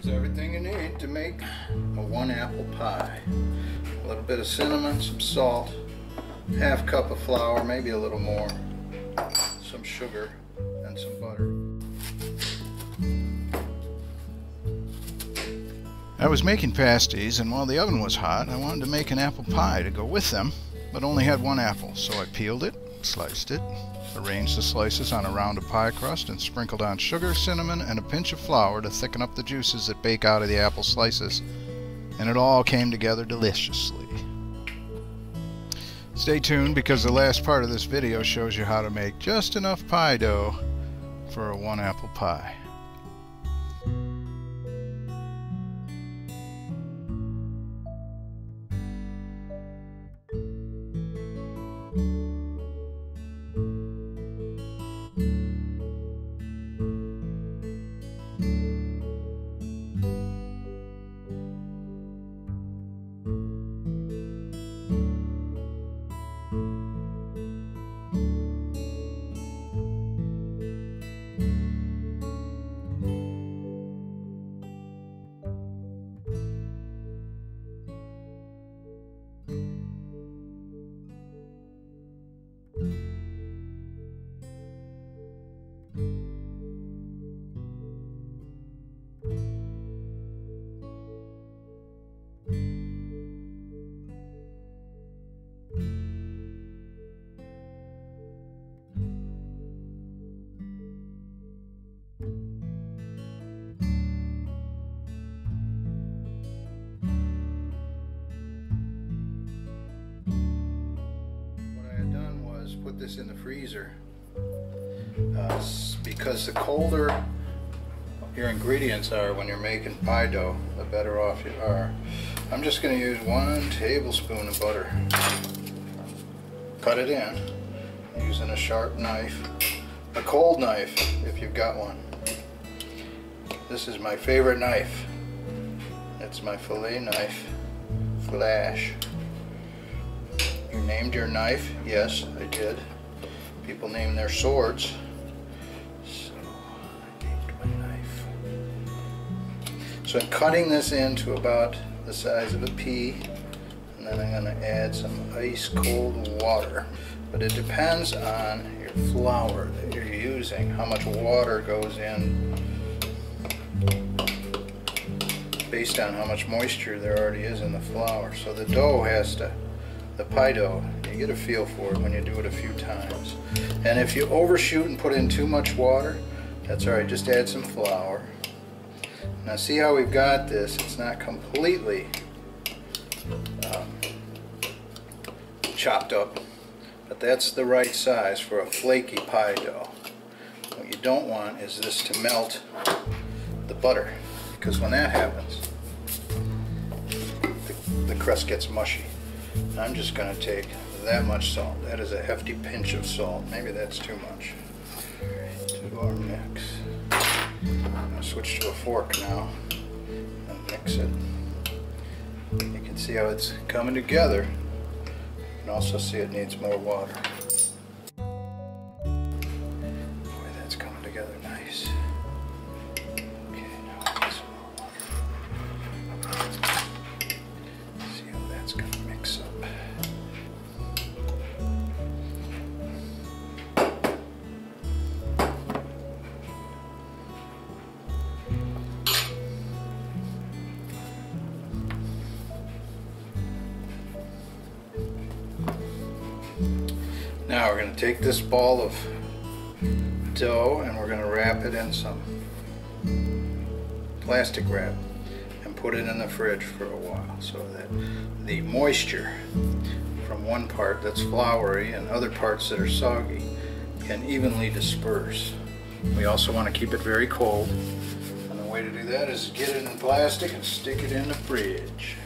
Here's everything you need to make a 1-apple pie. A little bit of cinnamon, some salt, half cup of flour, maybe a little more, some sugar, and some butter. I was making pasties, and while the oven was hot, I wanted to make an apple pie to go with them, but only had 1 apple, so I peeled it, sliced it, arranged the slices on a round of pie crust, and sprinkled on sugar, cinnamon, and a pinch of flour to thicken up the juices that bake out of the apple slices, and it all came together deliciously. Stay tuned, because the last part of this video shows you how to make just enough pie dough for a 1-apple pie. Put this in the freezer because the colder your ingredients are when you're making pie dough, the better off you are. I'm just going to use 1 tablespoon of butter. Cut it in using a sharp knife, a cold knife if you've got one. This is my favorite knife. It's my fillet knife, Flash. You named your knife? Yes, I did. People name their swords. So I named my knife. So I'm cutting this into about the size of a pea, and then I'm going to add some ice cold water. But it depends on your flour that you're using, how much water goes in based on how much moisture there already is in the flour. So the dough has to, the pie dough, you get a feel for it when you do it a few times. And if you overshoot and put in too much water, that's alright, just add some flour. Now see how we've got this, it's not completely chopped up, but that's the right size for a flaky pie dough. What you don't want is this to melt the butter, because when that happens, the crust gets mushy. I'm just going to take that much salt. That is a hefty pinch of salt. Maybe that's too much. To our mix. I'm going to switch to a fork now and mix it. You can see how it's coming together. You can also see it needs more water. Boy, that's coming together nice. Okay, now I need some more water. See how that's going to mix up. Now we're going to take this ball of dough and we're going to wrap it in some plastic wrap and put it in the fridge for a while so that the moisture from one part that's floury and other parts that are soggy can evenly disperse. We also want to keep it very cold, and the way to do that is get it in plastic and stick it in the fridge.